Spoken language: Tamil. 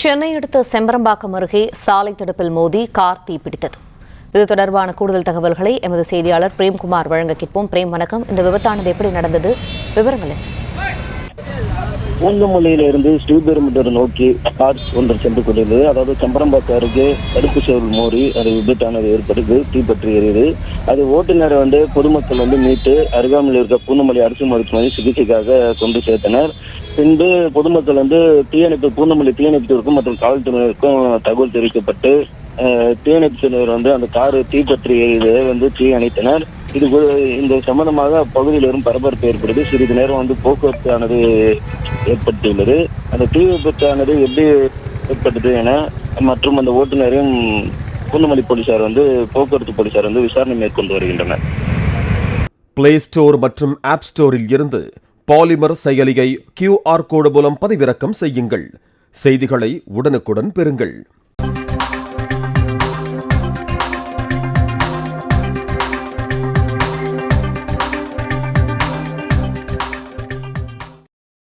சென்னை அடுத்த செம்பரம்பாக்கம் அருகே சாலை தடுப்பில் மோதி கார் தீப்பிடித்தது. இது தொடர்பான கூடுதல் தகவல்களை எமது செய்தியாளர் பிரேம்குமார் வழங்க கேட்போம். பிரேம், வணக்கம். இந்த விபத்தானது எப்படி நடந்தது? விவரங்கள் என்ன? பூந்தமல்லியிலிருந்து ஸ்ரீபெரும்புதூர் நோக்கி கார் ஒன்று சென்று கொண்டிருந்தது. அதாவது செம்பரம்பாக்கம் அருகே தடுப்பு சேவல் மோதி அது விபத்தானது ஏற்பட்டது, தீப்பற்றி எரியுது. அது ஓட்டுநரை பொதுமக்கள் மீட்டு அருகாமையில் இருக்க பூந்தமல்லி அரசு மருத்துவமனை சிகிச்சைக்காக கொண்டு சேர்த்தனர். பின்பு பொதுமக்கள் பூந்தமல்லி தீயணைப்புத்துறைக்கும் மற்றும் காவல்துறையினருக்கும் தகவல் தெரிவிக்கப்பட்டு தீயணைப்புத்துறையினர் அந்த காரு தீப்பற்றி எரியுதை தீ அணைத்தனர். இந்த சம்பந்தமாக அப்பகுதியில் வரும் பரபரப்பு ஏற்படுது. சிறிது நேரம் போக்குவரத்தானது ஏற்பட்டுள்ளது. அந்த தீ விபத்தானது எப்படி ஏற்பட்டது என மற்றும் அந்த ஓட்டுநரையும் பூந்தமல்லி போலீசார் போக்குவரத்து போலீசார் விசாரணை மேற்கொண்டு வருகின்றனர். பிளே ஸ்டோர் மற்றும் ஆப் ஸ்டோரில் இருந்து பாலிமர் செயலியை QR கோடு மூலம் பதிவிறக்கம் செய்யுங்கள். செய்திகளை உடனுக்குடன் பெறுங்கள்.